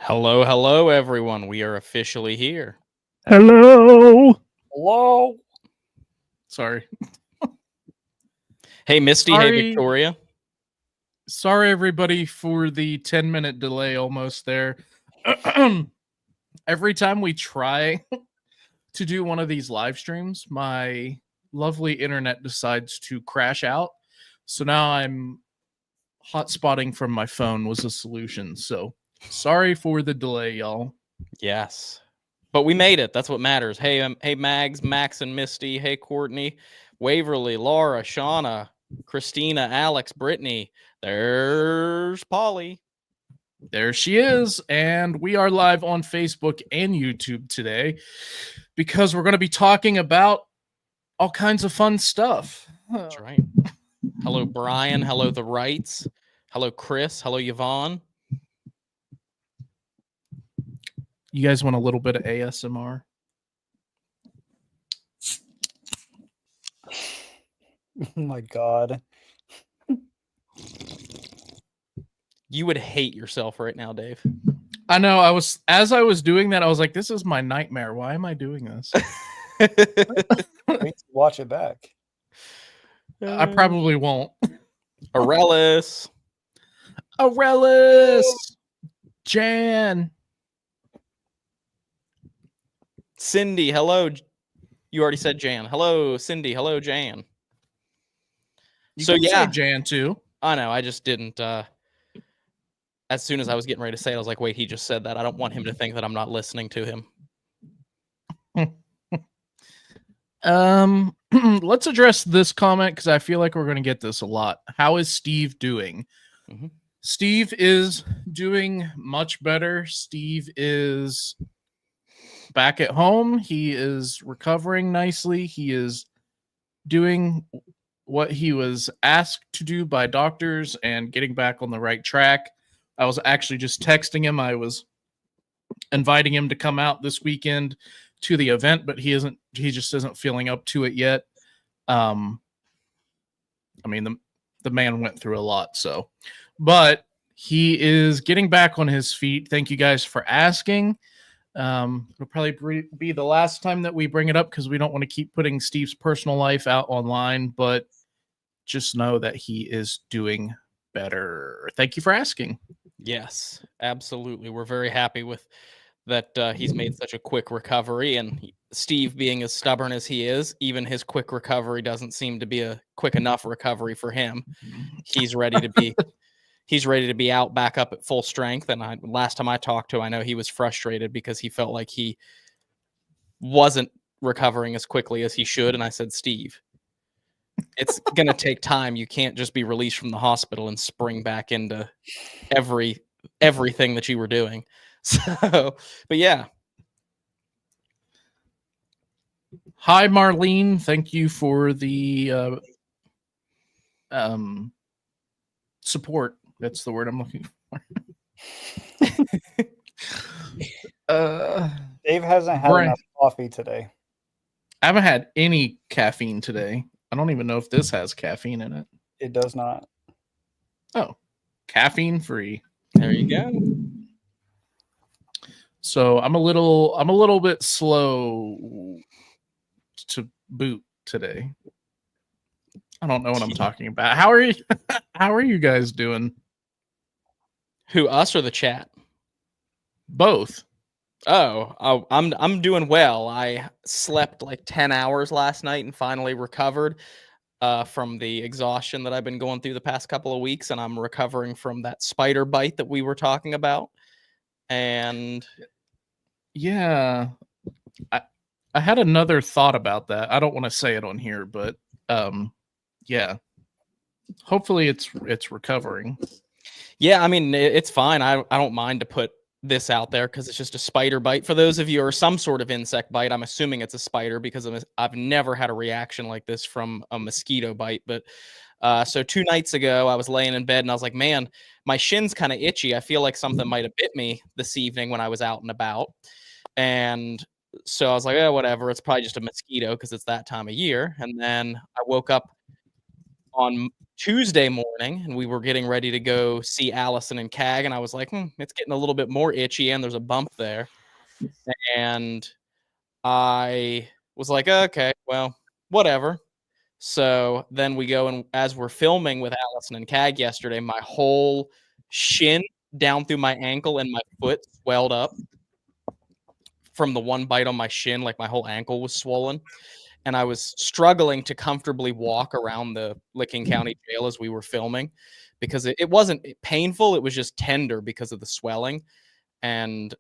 Hello, hello, everyone. We are officially here. Hello. Hello. Sorry. Hey, Misty. Hey, Victoria. Sorry, everybody, for the 10-minute delay almost there. Every time we try to do one of these live streams, my lovely internet decides to crash out. So now I'm hotspotting from my phone was a solution. So sorry for the delay, y'all. Yes. But we made it. That's what matters. Hey, hey, Mags, Max, and Misty. Hey, Courtney, Waverly, Laura, Shauna, Christina, Alex, Brittany. There's Polly. There she is. And we are live on Facebook and YouTube today because we're going to be talking about all kinds of fun stuff. That's right. Hello, Brian. Hello, The Wrights. Hello, Chris. Hello, Yvonne. You guys want a little bit of ASMR? Oh my God. You would hate yourself right now, Dave. I know. As I was doing that, I was like, this is my nightmare. Why am I doing this? Wait to watch it back. I probably won't. Aurelius. Jan. Cindy, hello. You already said Jan. Hello, Cindy. Hello, Jan. You can say Jan too. I know. I just didn't. As soon as I was getting ready to say it, I was like, wait, he just said that. I don't want him to think that I'm not listening to him. Let's address this comment because I feel like we're going to get this a lot. How is Steve doing? Mm-hmm. Steve is doing much better. Steve is back at home. He is recovering nicely. He is doing what he was asked to do by doctors and getting back on the right track. I was actually just texting him. I was inviting him to come out this weekend to the event, but he just isn't feeling up to it yet. I mean, the man went through a lot, but he is getting back on his feet. Thank you guys for asking. It'll probably be the last time that we bring it up because we don't want to keep putting Steve's personal life out online, but just know that he is doing better. Thank you for asking. Yes, absolutely. We're very happy with that. He's made such a quick recovery, and Steve, being as stubborn as he is, even his quick recovery doesn't seem to be a quick enough recovery for him. He's ready to be out back up at full strength. And last time I talked to him, I know he was frustrated because he felt like he wasn't recovering as quickly as he should. And I said, Steve, it's going to take time. You can't just be released from the hospital and spring back into everything that you were doing. So, but yeah. Hi, Marlene. Thank you for the support. That's the word I'm looking for. Dave hasn't had enough coffee today. I haven't had any caffeine today. I don't even know if this has caffeine in it. It does not. Oh, caffeine free. There you go. So I'm a little bit slow to boot today. I don't know what I'm talking about. How are you guys doing? Who, us or the chat? Both. Oh, I'm doing well. I slept like 10 hours last night and finally recovered from the exhaustion that I've been going through the past couple of weeks, and I'm recovering from that spider bite that we were talking about. And yeah, I had another thought about that. I don't want to say it on here, but yeah. Hopefully it's recovering. Yeah, I mean, it's fine. I don't mind to put this out there because it's just a spider bite. For those of you who are some sort of insect bite, I'm assuming it's a spider because I've never had a reaction like this from a mosquito bite. But so 2 nights ago, I was laying in bed and I was like, man, my shin's kind of itchy. I feel like something might have bit me this evening when I was out and about. And so I was like, oh, whatever. It's probably just a mosquito because it's that time of year. And then I woke up on Tuesday morning, and we were getting ready to go see Allison and Cag, and I was like, it's getting a little bit more itchy, and there's a bump there. And I was like, okay, well, whatever. So then we go, and as we're filming with Allison and Cag yesterday, my whole shin down through my ankle and my foot swelled up from the one bite on my shin, like my whole ankle was swollen. And I was struggling to comfortably walk around the Licking County Jail as we were filming because it wasn't painful. It was just tender because of the swelling and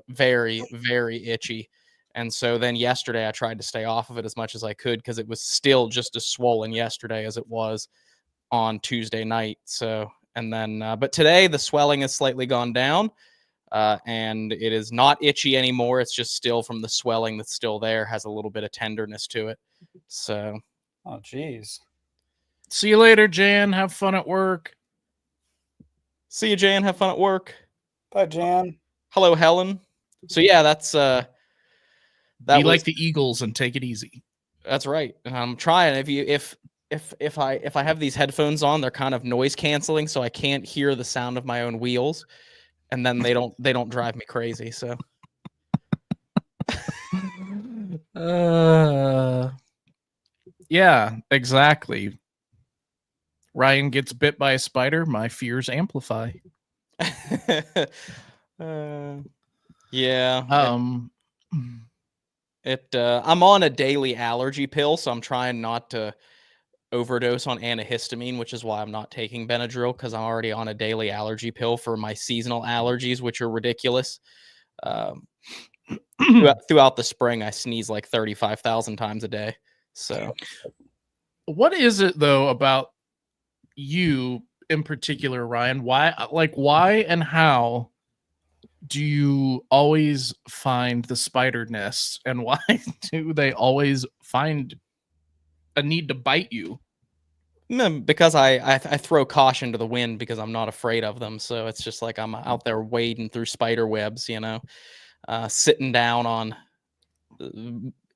very, very itchy. And so then yesterday I tried to stay off of it as much as I could because it was still just as swollen yesterday as it was on Tuesday night. So, and then, but today the swelling has slightly gone down. And it is not itchy anymore. It's just still from the swelling that's still there, has a little bit of tenderness to it. So, oh, geez. See you later, Jan. Have fun at work. See you, Jan. Have fun at work. Bye, Jan. Hello, Helen. So yeah, that's Be like the Eagles and take it easy. That's right. And I'm trying. If I have these headphones on, they're kind of noise canceling, so I can't hear the sound of my own wheels. And then they don't drive me crazy. So, yeah, exactly. Ryan gets bit by a spider. My fears amplify. Yeah. I'm on a daily allergy pill, so I'm trying not to overdose on antihistamine, which is why I'm not taking Benadryl, because I'm already on a daily allergy pill for my seasonal allergies, which are ridiculous. Throughout the spring, I sneeze like 35,000 times a day. So, what is it though about you in particular, Ryan? Why and how do you always find the spider nests, and why do they always find a need to bite you? because I throw caution to the wind because I'm not afraid of them. So it's just like I'm out there wading through spider webs, sitting down on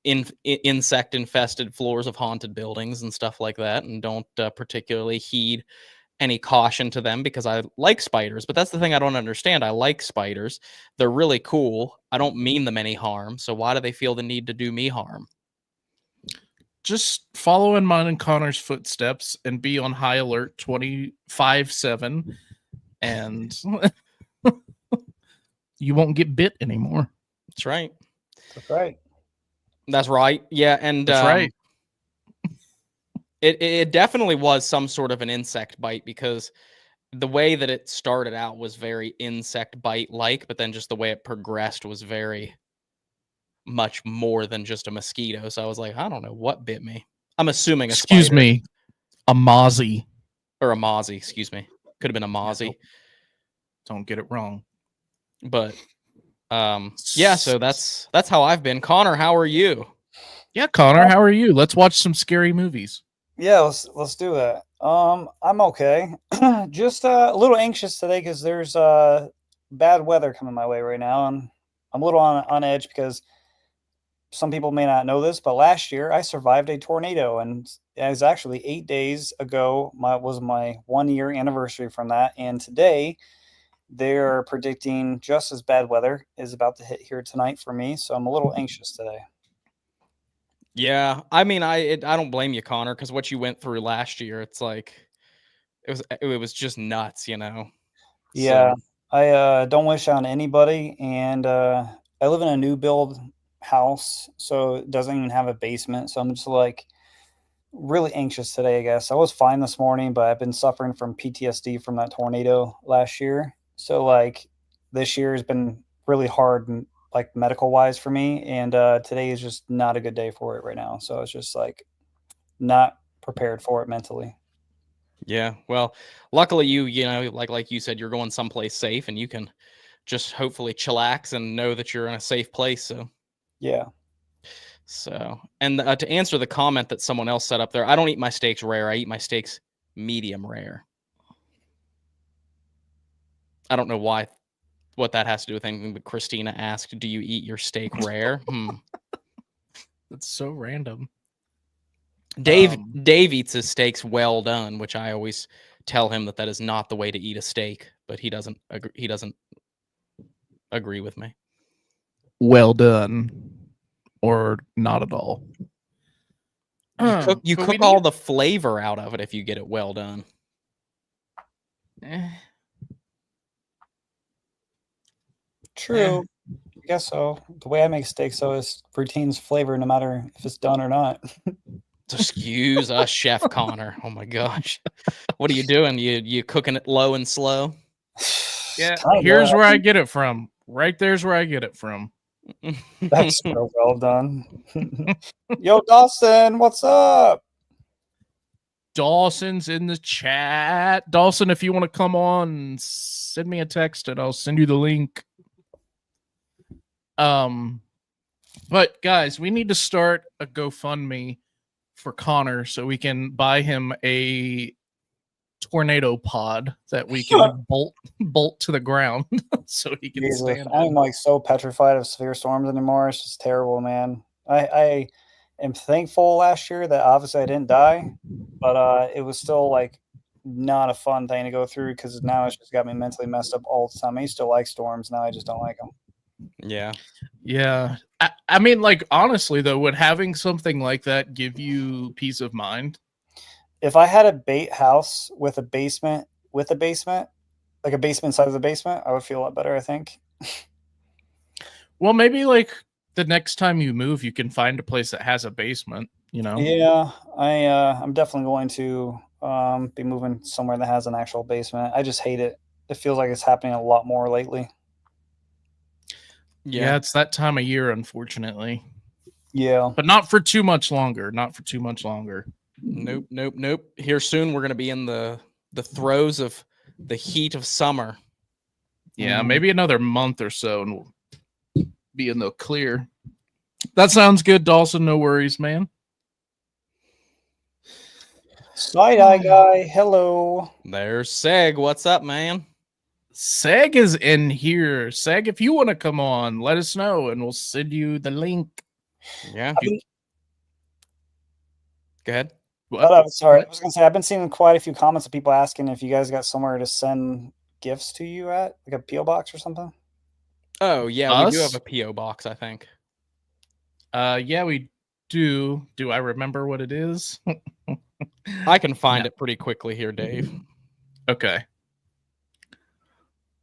insect infested floors of haunted buildings and stuff like that, and don't particularly heed any caution to them because I like spiders. But that's the thing I don't understand. I like spiders. They're really cool. I don't mean them any harm. So why do they feel the need to do me harm? Just follow in mine and Connor's footsteps and be on high alert 24/7, and you won't get bit anymore. That's right. That's right. That's right. Yeah, and that's right. It definitely was some sort of an insect bite, because the way that it started out was very insect bite like, but then just the way it progressed was very much more than just a mosquito. So I was like, I don't know what bit me. I'm assuming a spider. Excuse me, a mozzie. Or a mozzie, excuse me. Could have been a mozzie. Don't get it wrong. But yeah, so that's how I've been. Connor, how are you? Yeah, Connor, how are you? Let's watch some scary movies. Yeah, let's do that. I'm okay. Just a little anxious today because there's bad weather coming my way right now, and I'm a little on edge because some people may not know this, but last year I survived a tornado, and it was actually 8 days ago. Was my 1 year anniversary from that, and today they're predicting just as bad weather is about to hit here tonight for me, so I'm a little anxious today. Yeah, I mean, I don't blame you, Connor, because what you went through last year, it's like it was just nuts, Yeah, So, I don't wish on anybody, and I live in a new build house, so it doesn't even have a basement. So I'm just like really anxious today, I guess. I was fine this morning, but I've been suffering from PTSD from that tornado last year. So like this year has been really hard and like medical wise for me, and today is just not a good day for it right now. So it's just like not prepared for it mentally. yeah. Well, luckily like you said, you're going someplace safe, and you can just hopefully chillax and know that you're in a safe place. Yeah. So, and to answer the comment that someone else set up there, I don't eat my steaks rare. I eat my steaks medium rare. I don't know what that has to do with anything, but Christina asked, do you eat your steak rare? That's so random. Dave eats his steaks well done, which I always tell him that is not the way to eat a steak, but he doesn't agree with me. Well done, or not at all. You cook all the flavor out of it if you get it well done. True. I guess so. The way I make steaks, though, is retains flavor no matter if it's done or not. Excuse us, Chef Connor. Oh my gosh, what are you doing? You cooking it low and slow? Yeah, here's where I get it from. Right there's where I get it from. That's so well done. Yo, Dawson, what's up? Dawson's in the chat. Dawson, if you want to come on, send me a text and I'll send you the link. But guys, we need to start a GoFundMe for Connor so we can buy him a tornado pod that we can bolt to the ground so he can stand. I'm like so petrified of severe storms anymore. It's just terrible, man. I am thankful last year that obviously I didn't die, but it was still like not a fun thing to go through because now it's just got me mentally messed up all the time. I used to like storms, now I just don't like them. Yeah. I mean, like, honestly though, would having something like that give you peace of mind? If I had a bait house with a basement, like a basement inside of the basement, I would feel a lot better, I think. Well, maybe like the next time you move, you can find a place that has a basement, you know? Yeah, I'm definitely going to be moving somewhere that has an actual basement. I just hate it. It feels like it's happening a lot more lately. Yeah, it's that time of year, unfortunately. Yeah. But not for too much longer. Nope. Here soon, we're going to be in the throes of the heat of summer. Yeah, maybe another month or so and we'll be in the clear. That sounds good, Dawson. No worries, man. Side-eye guy, hello. There's Seg. What's up, man? Seg is in here. Seg, if you want to come on, let us know and we'll send you the link. Yeah. Go ahead. Sorry, I was going to say, I've been seeing quite a few comments of people asking if you guys got somewhere to send gifts to you at, like a P.O. box or something. Oh, yeah, we do have a P.O. box, I think. Yeah, we do. Do I remember what it is? I can find it pretty quickly here, Dave. Okay.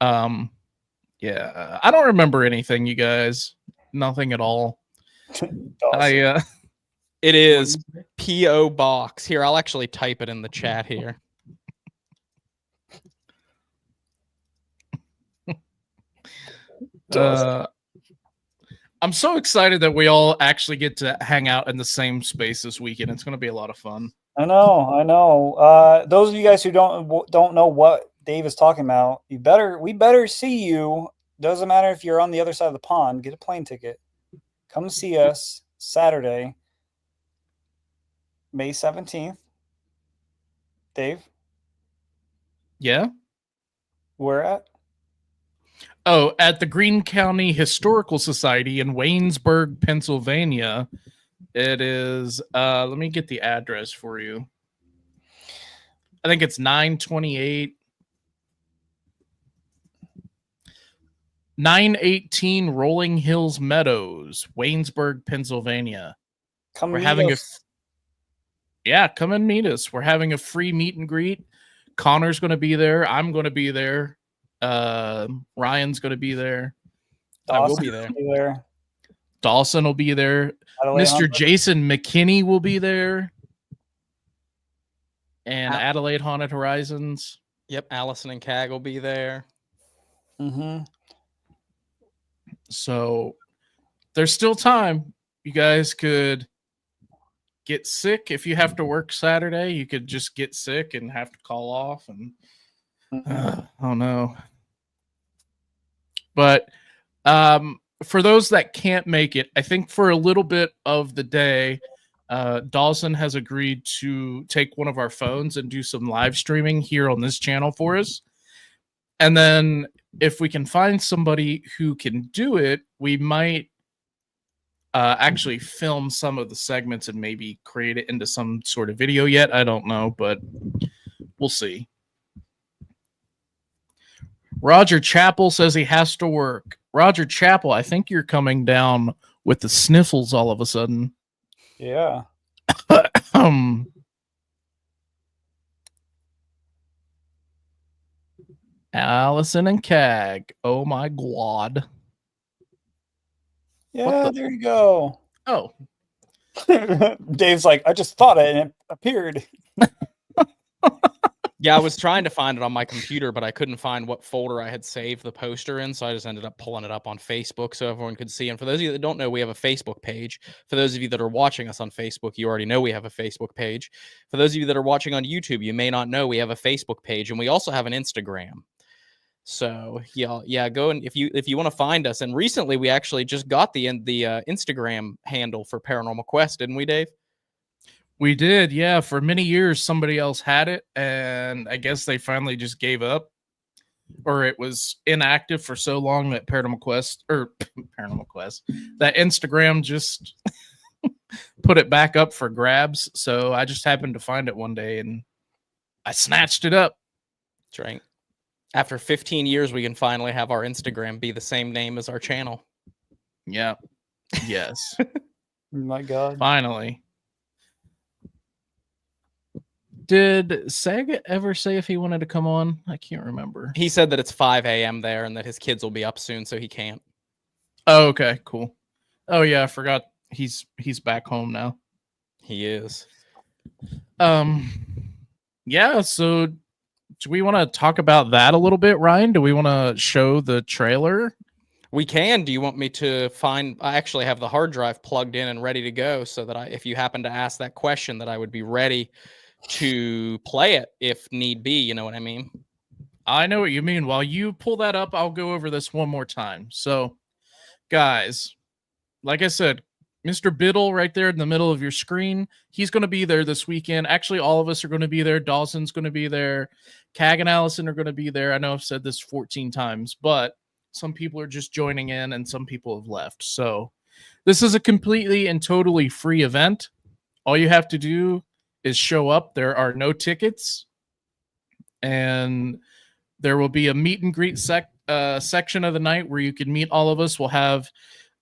Yeah, I don't remember anything, you guys. Nothing at all. Awesome. It is P.O. Box. Here, I'll actually type it in the chat here. I'm so excited that we all actually get to hang out in the same space this weekend. It's going to be a lot of fun. I know. Those of you guys who don't know what Dave is talking about, we better see you. Doesn't matter if you're on the other side of the pond. Get a plane ticket. Come see us Saturday, May 17th. Dave? Yeah? Where at? Oh, at the Greene County Historical Society in Waynesburg, Pennsylvania. It is, let me get the address for you. I think it's 918 Rolling Hills Meadows, Waynesburg, Pennsylvania. Come and meet us. We're having a free meet and greet. Connor's going to be there. I'm going to be there. Ryan's going to be there. I will be there. Dawson will be there. Mr. Jason McKinney will be there. And Adelaide Haunted Horizons. Yep, Allison and Cag will be there. Mm-hmm. So there's still time. You guys could get sick. If you have to work Saturday, you could just get sick and have to call off. And oh no. But for those that can't make it, I think for a little bit of the day, Dawson has agreed to take one of our phones and do some live streaming here on this channel for us. And then if we can find somebody who can do it, we might actually film some of the segments and maybe create it into some sort of video yet. I don't know, but we'll see. Roger Chappell says he has to work. Roger Chappell, I think you're coming down with the sniffles all of a sudden. Yeah. Allison and Cag. Oh my god. Yeah, there you go. Oh. Dave's like, I just thought it and it appeared. Yeah, I was trying to find it on my computer, but I couldn't find what folder I had saved the poster in, so I just ended up pulling it up on Facebook so everyone could see. And for those of you that don't know, we have a Facebook page. For those of you that are watching us on Facebook, you already know we have a Facebook page. For those of you that are watching on YouTube, you may not know we have a Facebook page, and we also have an Instagram. So yeah, go and if you want to find us. And recently, we actually just got the Instagram handle for Paranormal Quest, didn't we, Dave? We did, yeah. For many years, somebody else had it, and I guess they finally just gave up, or it was inactive for so long that Paranormal Quest, that Instagram just put it back up for grabs. So I just happened to find it one day, and I snatched it up. That's right. After 15 years, we can finally have our Instagram be the same name as our channel. Yeah. Yes. Oh my God. Finally. Did Sega ever say if he wanted to come on? I can't remember. He said that it's 5 a.m. there and that his kids will be up soon, so he can't. Oh, okay, cool. Oh yeah, I forgot he's back home now. He is. Yeah, so do we want to talk about that a little bit, Ryan? Do we want to show the trailer? We can. Do you want me to find? I actually have the hard drive plugged in and ready to go, so that if you happen to ask that question, that I would be ready to play it if need be. You know what I mean? I know what you mean. While you pull that up, I'll go over this one more time. So, guys, like I said, Mr. Biddle right there in the middle of your screen, he's going to be there this weekend. Actually, all of us are going to be there. Dawson's going to be there. Cag and Allison are going to be there. I know I've said this 14 times, but some people are just joining in and some people have left. So this is a completely and totally free event. All you have to do is show up. There are no tickets, and there will be a meet and greet section of the night where you can meet all of us. We'll have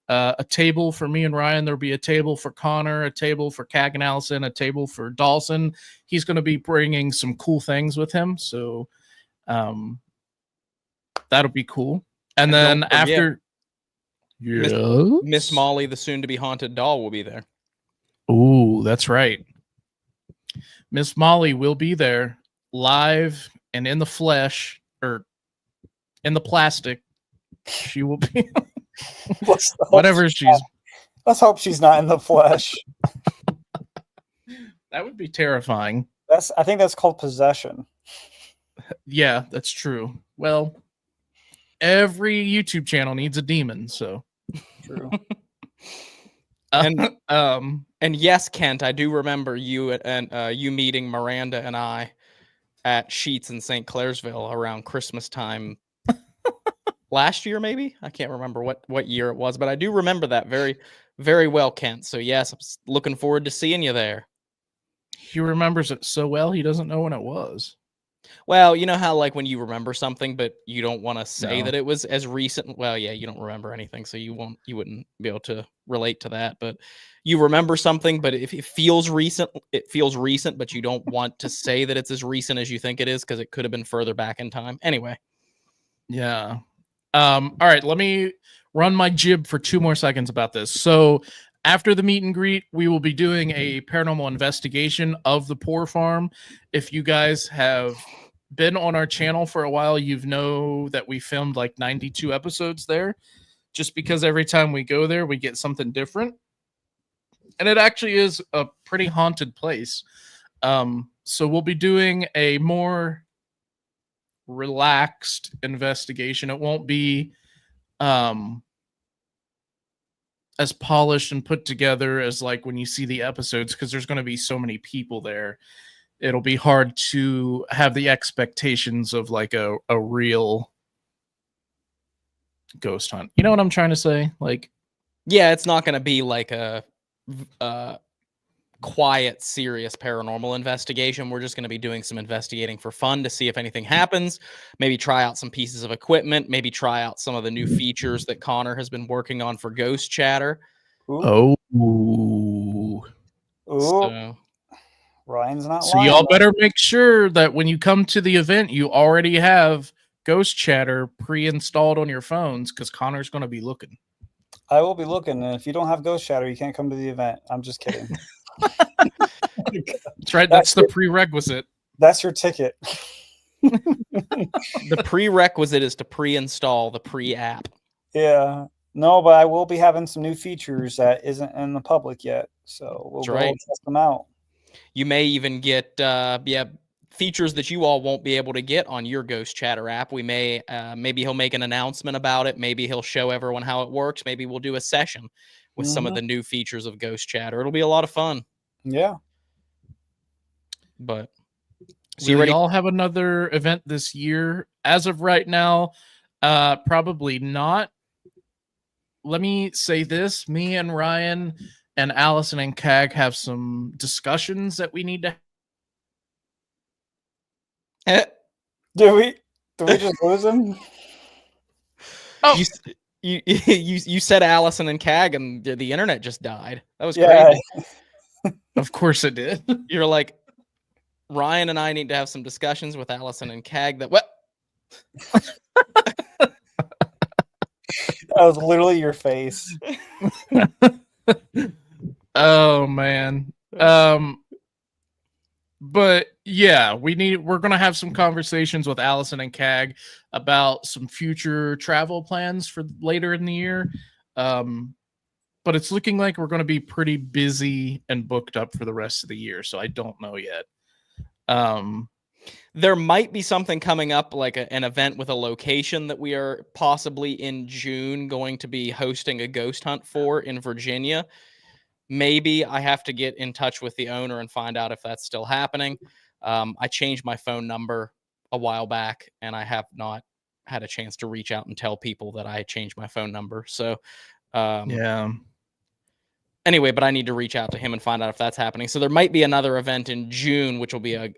a table for me and Ryan. There'll be a table for Connor, a table for Cag and Allison, a table for Dawson. He's going to be bringing some cool things with him, so that'll be cool. And then after, Miss Molly, the soon-to-be haunted doll, will be there. Oh, that's right. Miss Molly will be there live and in the flesh, or in the plastic. She will be whatever she's. Let's hope she's not in the flesh. That would be terrifying. I think that's called possession. Yeah, that's true. Well, every YouTube channel needs a demon, so True. And yes, Kent, I do remember you and you meeting Miranda and I at Sheets in St. Clairsville around Christmas time last year, maybe. I can't remember what year it was, but I do remember that very, very well, Kent. So yes, I'm looking forward to seeing you there. He remembers it so well, he doesn't know when it was. Well, you know how like when you remember something, but you don't want to say that it was as recent. Well, yeah, you don't remember anything, so you wouldn't be able to relate to that. But you remember something, but if it feels recent, but you don't want to say that it's as recent as you think it is because it could have been further back in time. Anyway. Yeah. All right, let me run my jib for 2 more seconds about this. So after the meet and greet, we will be doing a paranormal investigation of the Poor Farm. If you guys have been on our channel for a while, you know that we filmed like 92 episodes there, just because every time we go there, we get something different. And it actually is a pretty haunted place. So we'll be doing a more relaxed investigation. It won't be as polished and put together as like when you see the episodes, because there's going to be so many people there. It'll be hard to have the expectations of like a real ghost hunt. You know what I'm trying to say? Like, Yeah, it's not going to be like a quiet, serious paranormal investigation. We're just going to be doing some investigating for fun to see if anything happens. Maybe try out some pieces of equipment. Maybe try out some of the new features that Connor has been working on for Ghost Chatter. Ooh. Oh. So Ryan's not So lying. y'all better make sure that when you come to the event, you already have Ghost Chatter pre-installed on your phones, because Connor's going to be looking. I will be looking, and if you don't have Ghost Shadow, you can't come to the event. I'm just kidding. That's right. That's the prerequisite. That's your ticket. the prerequisite is to pre-install the pre-app. Yeah. No, but I will be having some new features that isn't in the public yet. So we'll go test them out. You may even get features that you all won't be able to get on your Ghost Chatter app. We may maybe he'll make an announcement about it. Maybe he'll show everyone how it works. Maybe we'll do a session with some of the new features of Ghost Chatter. It'll be a lot of fun. Yeah. But so you all have another event this year? As of right now, probably not. Let me say this: me and Ryan and Allison and Cag have some discussions that we need to. Did we just lose him? Oh, you said Allison and Cag, and the internet just died. That was crazy. Of course it did. You're like, Ryan and I need to have some discussions with Allison and Cag. That what? That was literally your face. Oh man. But yeah, we're gonna have some conversations with Allison and Cag about some future travel plans for later in the year. But it's looking like we're gonna be pretty busy and booked up for the rest of the year, so I don't know yet. There might be something coming up, like an event with a location that we are possibly in June going to be hosting a ghost hunt for in Virginia. Maybe I have to get in touch with the owner and find out if that's still happening. I changed my phone number a while back, and I have not had a chance to reach out and tell people that I changed my phone number. So, yeah. Anyway, but I need to reach out to him and find out if that's happening. So there might be another event in June, which will be a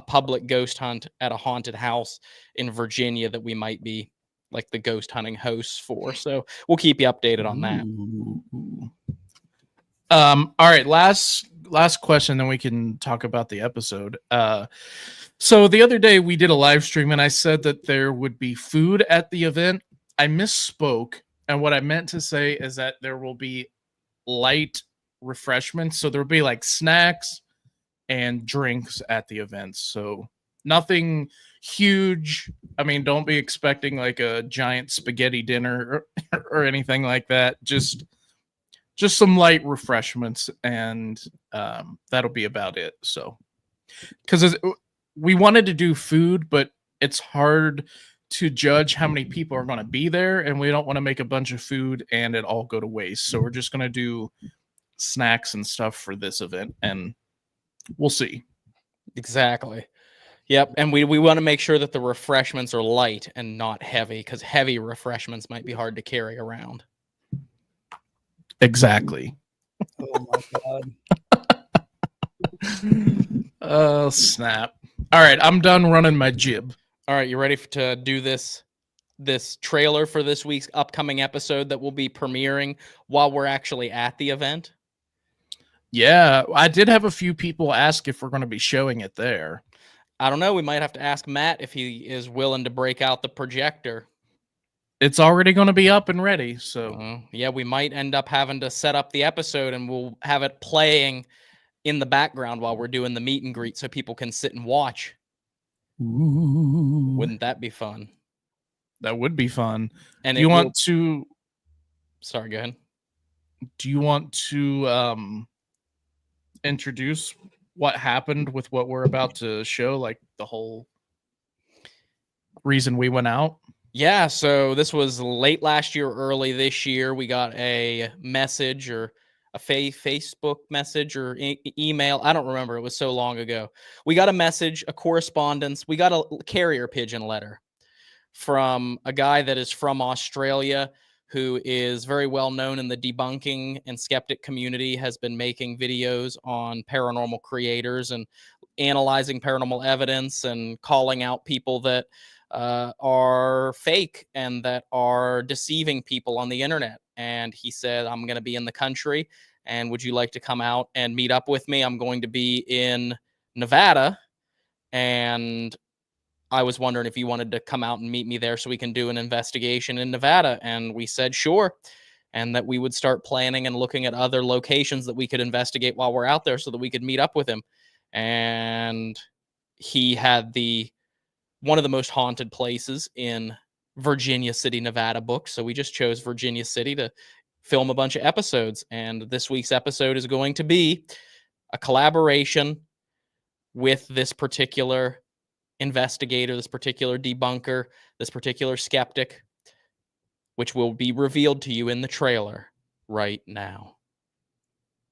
public ghost hunt at a haunted house in Virginia that we might be like the ghost hunting hosts for. So we'll keep you updated on that. All right, last question, then we can talk about the episode. So the other day we did a live stream and I said that there would be food at the event. I misspoke, and what I meant to say is that there will be light refreshments. So there'll be like snacks and drinks at the event. So nothing huge. I mean, don't be expecting like a giant spaghetti dinner or anything like that. Just some light refreshments, and that'll be about it. So, because we wanted to do food, but it's hard to judge how many people are going to be there, and we don't want to make a bunch of food and it all go to waste. So we're just going to do snacks and stuff for this event, and we'll see. Exactly. Yep. And we want to make sure that the refreshments are light and not heavy, because heavy refreshments might be hard to carry around. Exactly. Oh my god. Oh, snap. All right, I'm done running my jib. All right, you ready to do this trailer for this week's upcoming episode that will be premiering while we're actually at the event? Yeah, I did have a few people ask if we're going to be showing it there. I don't know. We might have to ask Matt if he is willing to break out the projector. It's already going to be up and ready, so... yeah, we might end up having to set up the episode, and we'll have it playing in the background while we're doing the meet and greet so people can sit and watch. Ooh. Wouldn't that be fun? That would be fun. And you want to... Sorry, go ahead. Do you want to introduce what happened with what we're about to show, like the whole reason we went out? Yeah, so this was late last year, early this year. We got a message, or a Facebook message, or email. I don't remember. It was so long ago. We got a message, a correspondence. We got a carrier pigeon letter from a guy that is from Australia who is very well known in the debunking and skeptic community, has been making videos on paranormal creators and analyzing paranormal evidence and calling out people that are fake and that are deceiving people on the internet. And he said, I'm going to be in the country, and would you like to come out and meet up with me? I'm going to be in Nevada, and I was wondering if you wanted to come out and meet me there so we can do an investigation in Nevada. And we said, sure. And that we would start planning and looking at other locations that we could investigate while we're out there so that we could meet up with him. And he had one of the most haunted places in Virginia City, Nevada book. So we just chose Virginia City to film a bunch of episodes. And this week's episode is going to be a collaboration with this particular investigator, this particular debunker, this particular skeptic, which will be revealed to you in the trailer right now.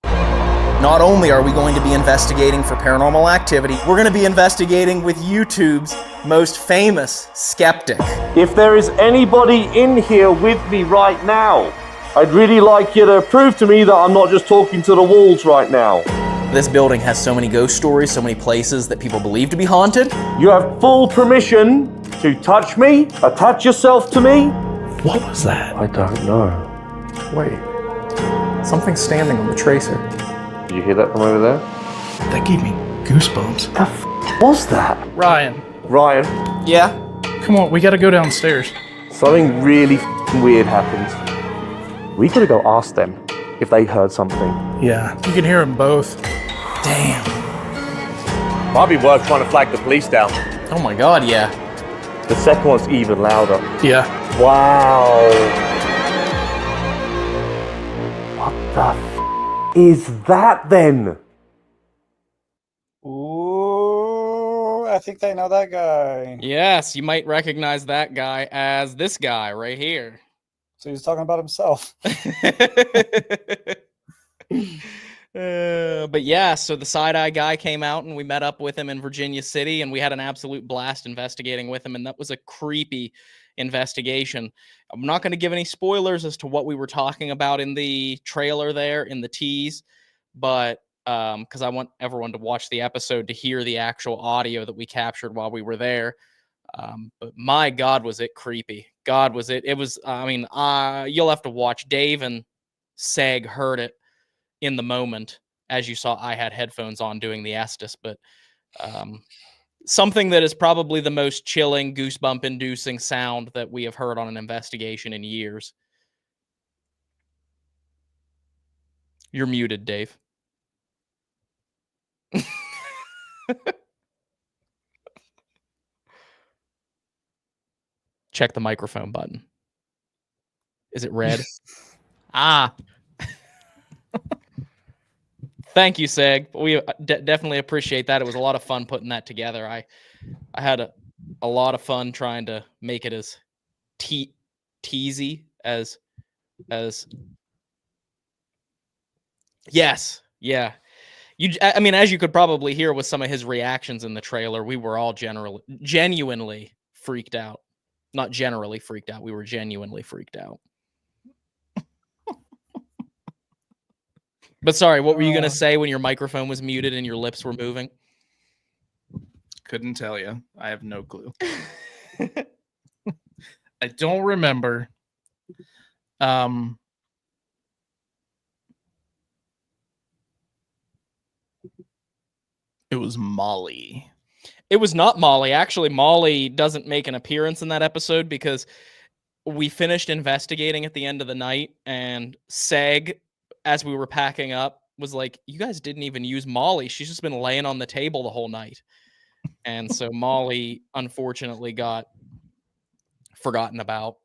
Not only are we going to be investigating for paranormal activity, we're going to be investigating with YouTube's most famous skeptic. If there is anybody in here with me right now, I'd really like you to prove to me that I'm not just talking to the walls right now. This building has so many ghost stories, so many places that people believe to be haunted. You have full permission to touch me, attach yourself to me. What was that? I don't know. Wait, something's standing on the tracer. Did you hear that from over there? That gave me goosebumps. The was that? Ryan, Ryan, Yeah? come on, we gotta go downstairs. something really weird happened. We gotta go ask them if they heard something. Yeah. You can hear them both. Damn. Might be worth trying to flag the police down. Oh my god, yeah. The second one's even louder. Yeah. Wow. What the is that then? Ooh, I think they know that guy. Yes, you might recognize that guy as this guy right here. So he's talking about himself. But yeah, so the side-eye guy came out and we met up with him in Virginia City, and we had an absolute blast investigating with him, and that was a creepy investigation. I'm not going to give any spoilers as to what we were talking about in the trailer there, in the tease, but because I want everyone to watch the episode to hear the actual audio that we captured while we were there. But my God, was it creepy. God, was it. It was, I mean, you'll have to watch. Dave and Seg heard it in the moment. As you saw, I had headphones on doing the Estes, but something that is probably the most chilling, goosebump-inducing sound that we have heard on an investigation in years. You're muted, Dave. Check the microphone button. Is it red? Thank you, Seg. We definitely appreciate that. It was a lot of fun putting that together. I had a lot of fun trying to make it as teasy as yes, yeah. I mean, as you could probably hear with some of his reactions in the trailer, we were all genuinely freaked out. Not generally freaked out. We were genuinely freaked out. But sorry, what were you going to say when your microphone was muted and your lips were moving? Couldn't tell you. I have no clue. I don't remember. It was Molly. It was not Molly. Actually, Molly doesn't make an appearance in that episode because we finished investigating at the end of the night, and Seg, as we were packing up, was like, you guys didn't even use Molly. She's just been laying on the table the whole night. And so Molly, unfortunately, got forgotten about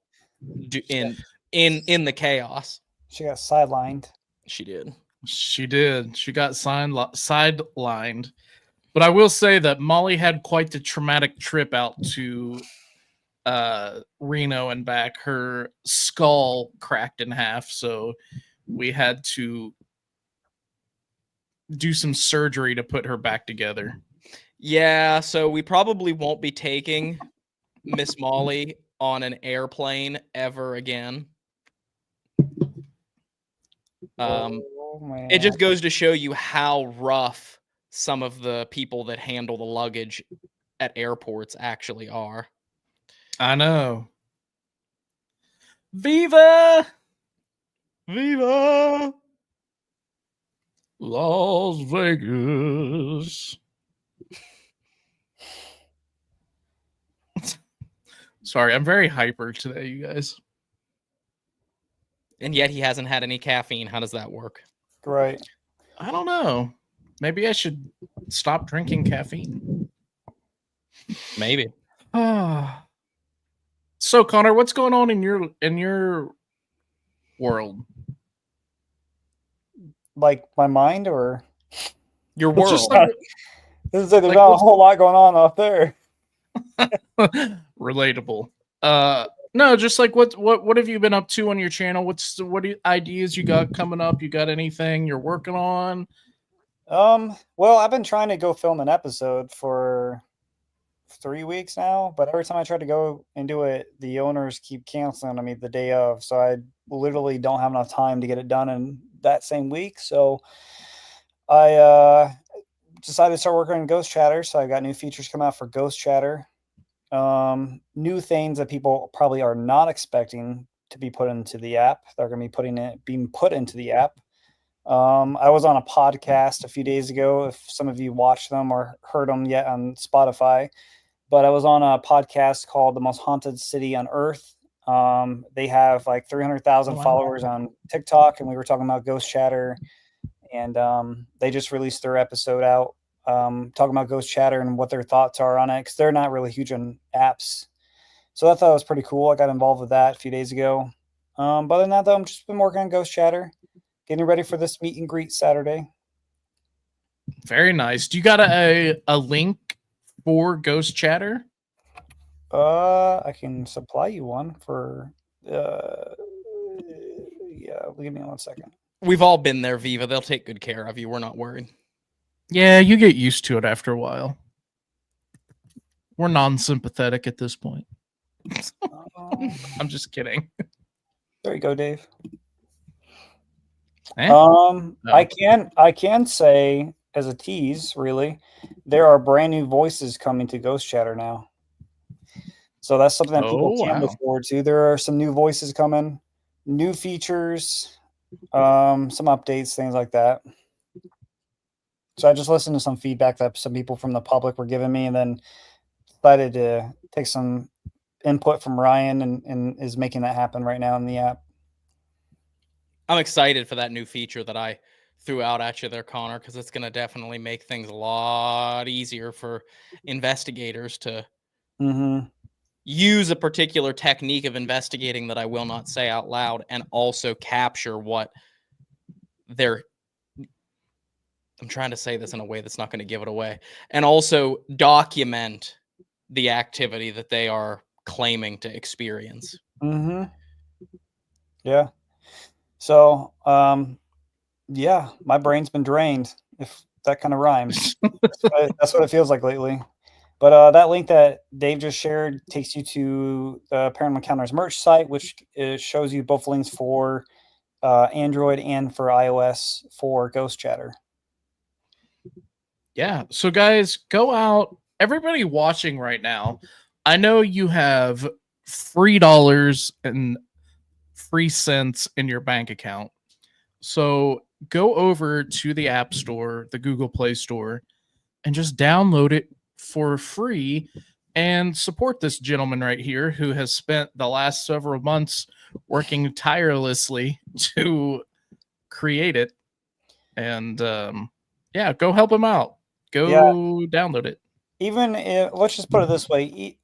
in the chaos. She got sidelined. She did. She did. She got sidelined. But I will say that Molly had quite the traumatic trip out to Reno and back. Her skull cracked in half, so we had to do some surgery to put her back together. Yeah, so we probably won't be taking Miss Molly on an airplane ever again. Oh, It just man. goes to show you how rough some of the people that handle the luggage at airports actually are. I know. Viva! Viva! Las Vegas. Sorry, I'm very hyper today, you guys. And yet he hasn't had any caffeine. How does that work? Right. I don't know. Maybe I should stop drinking caffeine. Maybe. So, Connor, what's going on in your world? Like my mind, or Your Well, world. just like there's Like, not a what's- whole lot going on up there. relatable. No, just like what have you been up to on your channel? What ideas you got coming up? You got anything you're working on? Well, I've been trying to go film an episode for 3 weeks now, but every time I try to go and do it, the owners keep canceling on me the day of. So I literally don't have enough time to get it done in that same week. So I decided to start working on Ghost Chatter. So I got new features coming out for Ghost Chatter. New things that people probably are not expecting to be put into the app. They're going to be being put into the app. I was on a podcast a few days ago. If some of you watched them or heard them yet on Spotify, but I was on a podcast called The Most Haunted City on Earth. They have like 300,000 Wow. followers on TikTok, and we were talking about Ghost Chatter, and they just released their episode out, talking about Ghost Chatter and what their thoughts are on it, because they're not really huge on apps. So I thought it was pretty cool. I got involved with that a few days ago. But other than that, though, I'm just been working on Ghost Chatter, getting ready for this meet and greet Saturday. Very nice. Do you got a link for Ghost Chatter? I can supply you one for. Yeah, give me 1 second. We've all been there, Viva. They'll take good care of you. We're not worried. Yeah, you get used to it after a while. We're non-sympathetic at this point. I'm just kidding. There you go, Dave. Eh? I can say as a tease, really, there are brand new voices coming to Ghost Chatter now. So that's something that people Oh, can wow. look forward to. There are some new voices coming, new features, some updates, things like that. So I just listened to some feedback that some people from the public were giving me, and then decided to take some input from Ryan, and is making that happen right now in the app. I'm excited for that new feature that I threw out at you there, Connor, because it's going to definitely make things a lot easier for investigators to use a particular technique of investigating that I will not say out loud, and also capture what they're. I'm trying to say this in a way that's not going to give it away, and also document the activity that they are claiming to experience. Yeah. So, yeah, my brain's been drained, if that kind of rhymes. That's what it feels like lately. But that link that Dave just shared takes you to the Paranormal Encounters merch site, which shows you both links for Android and for iOS for Ghost Chatter. Yeah. So, guys, go out. Everybody watching right now, I know you have $3 and free cents in your bank account. So go over to the App Store, the Google Play Store, and just download it for free and support this gentleman right here who has spent the last several months working tirelessly to create it. And yeah, go help him out. Go download it. Even if, let's just put it this way,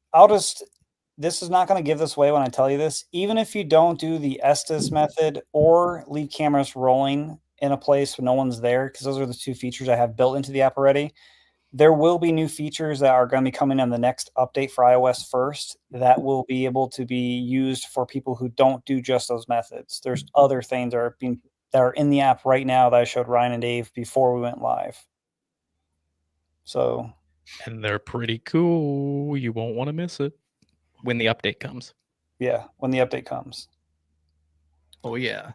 this is not going to give this away when I tell you this. Even if you don't do the Estes method or leave cameras rolling in a place when no one's there, because those are the two features I have built into the app already, there will be new features that are going to be coming in the next update for iOS first that will be able to be used for people who don't do just those methods. There's other things that are in the app right now that I showed Ryan and Dave before we went live. So, and they're pretty cool. You won't want to miss it when the update comes. Yeah, when the update comes. Oh, yeah.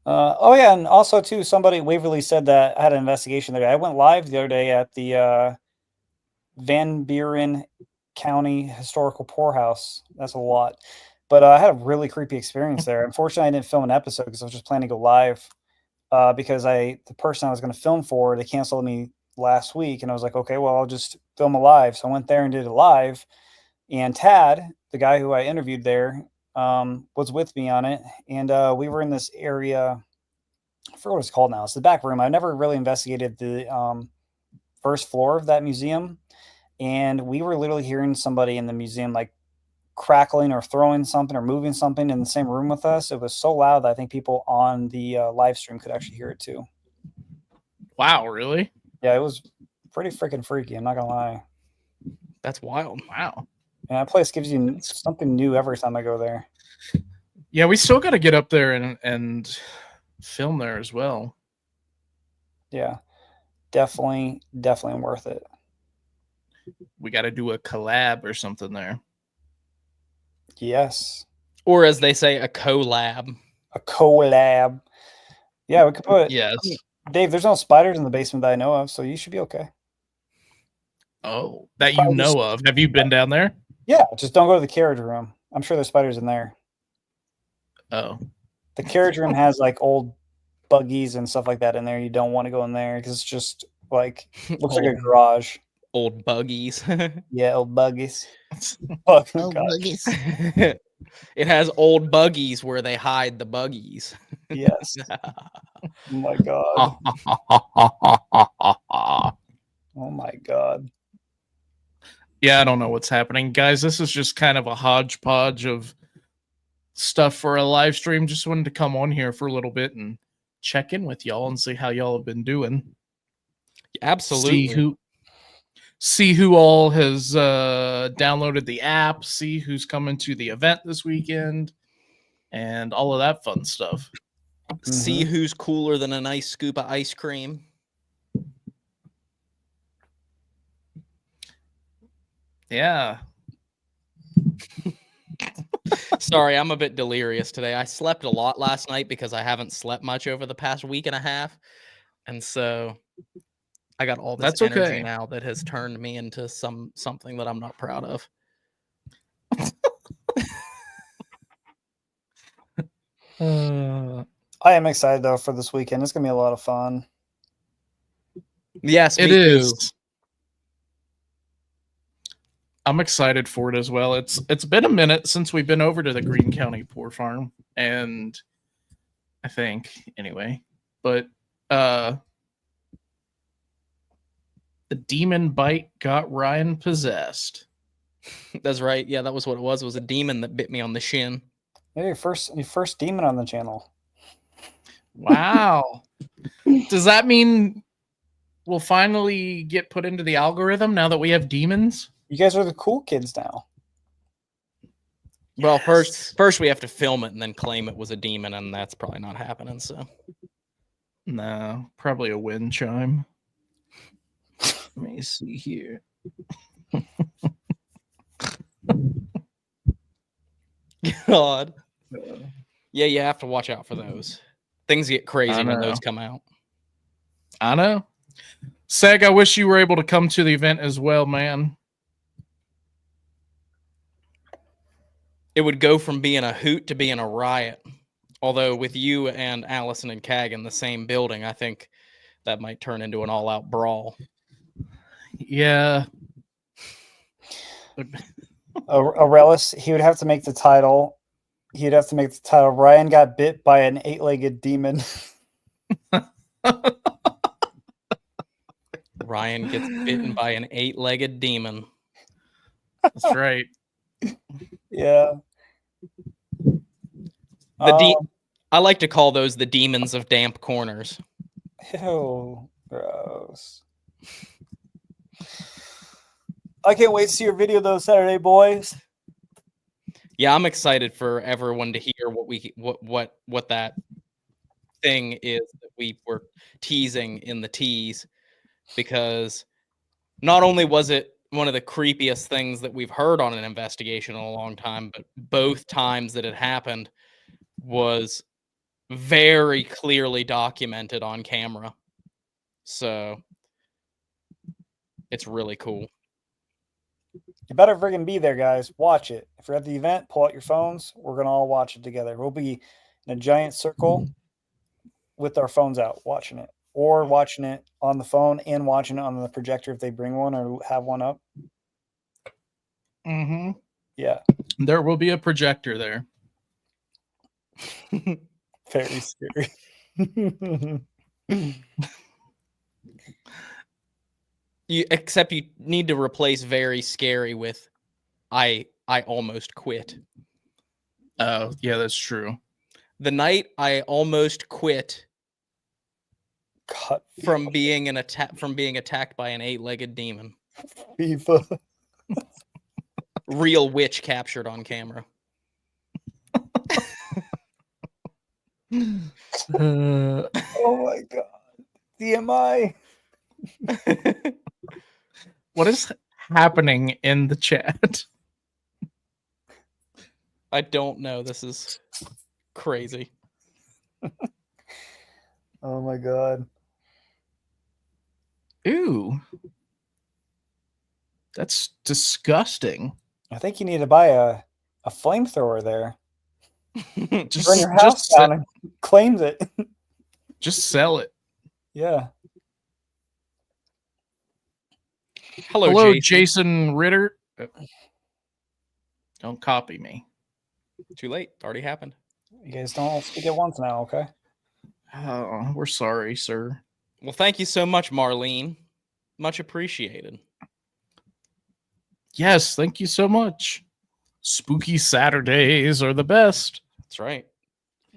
Oh yeah, and also too, somebody Waverly said that I had an investigation there. I went live the other day at the Van Buren County Historical Poorhouse. That's a lot, but I had a really creepy experience there. Unfortunately, I didn't film an episode because I was just planning to go live. Because the person I was going to film for, they canceled me last week, and I was like, okay, well, I'll just film a live. So I went there and did a live, and Tad, the guy who I interviewed there, was with me on it, and we were in this area. I forget what it's called now. It's the back room. I never really investigated the first floor of that museum, and we were literally hearing somebody in the museum like crackling or throwing something or moving something in the same room with us. It was so loud that I think people on the live stream could actually hear it too. Wow, really? Yeah, it was pretty freaking freaky. I'm not gonna lie. That's wild. Wow. And that place gives you something new every time I go there. Yeah, we still got to get up there and film there as well. Yeah, definitely worth it. We got to do a collab or something there. Yes, Or as they say, a collab. a collab. Yeah, we could put. Yes. Dave, there's no spiders in the basement that I know of, so you should be okay. Oh, that you know of. Have you been down there? Yeah, just don't go to the carriage room. I'm sure there's spiders in there. Oh. The carriage room has like old buggies and stuff like that in there. You don't want to go in there because it's just like looks like a garage. Old buggies. Yeah, old buggies. Oh, Old God. buggies. It has old buggies where they hide the buggies. Yes. Oh my God. Oh my God. Yeah, I don't know what's happening. Guys, this is just kind of a hodgepodge of stuff for a live stream. Just wanted to come on here for a little bit and check in with y'all and see how y'all have been doing. Absolutely. See who all has downloaded the app, see who's coming to the event this weekend, and all of that fun stuff. See who's cooler than a nice scoop of ice cream. Yeah. Sorry, I'm a bit delirious today. I slept a lot last night because I haven't slept much over the past week and a half. And so I got all this That's energy okay. now that has turned me into something that I'm not proud of. I am excited though for this weekend. It's gonna be a lot of fun. Yes, It me too. is. I'm excited for it as well. It's been a minute since we've been over to the Greene County Poor Farm, and I think anyway. But the demon bite got Ryan possessed. That's right. Yeah, that was what it was. It was a demon that bit me on the shin. Yeah, your first demon on the channel. Wow. Does that mean we'll finally get put into the algorithm now that we have demons? You guys are the cool kids now. Well, first we have to film it and then claim it was a demon, and that's probably not happening. So, No, probably a wind chime. Let me see here. God. Yeah, you have to watch out for those. Things get crazy I when know. those come out. I know. Seg, I wish you were able to come to the event as well, man. It would go from being a hoot to being a riot. Although with you and Allison and Cag in the same building, I think that might turn into an all-out brawl. Yeah. Aurelius, he would have to make the title. He'd have to make the title. Ryan got bit by an 8-legged demon. Ryan gets bitten by an 8-legged demon. That's right. Yeah. I like to call those the demons of damp corners. Ew, gross. I can't wait to see your video though, Saturday, boys. Yeah, I'm excited for everyone to hear what that thing is that we were teasing in the tease, because not only was it one of the creepiest things that we've heard on an investigation in a long time, but both times that it happened was very clearly documented on camera. So it's really cool. You better friggin' be there, guys. Watch it. If you're at the event, pull out your phones. We're gonna all watch it together. We'll be in a giant circle with our phones out watching it, or watching it on the phone and watching it on the projector if they bring one or have one up. Mm-hmm. Yeah, There will be a projector there. very scary. Except you need to replace very scary with I almost quit. Oh, yeah, that's true. The night I almost quit God, from being attacked by an 8-legged demon. FIFA. Real witch captured on camera. Oh my god. DMI. What is happening in the chat? I don't know. This is crazy. Oh my god. Ooh. That's disgusting. I think you need to buy a flamethrower there. Just, Burn your house just, down and claims it. just sell it. Yeah. Hello, Jason Ritter. Don't copy me. Too late. Already happened. You guys don't all speak at once now, okay? Oh, we're sorry, sir. Well, thank you so much, Marlene. Much appreciated. Yes, thank you so much. Spooky Saturdays are the best. That's right.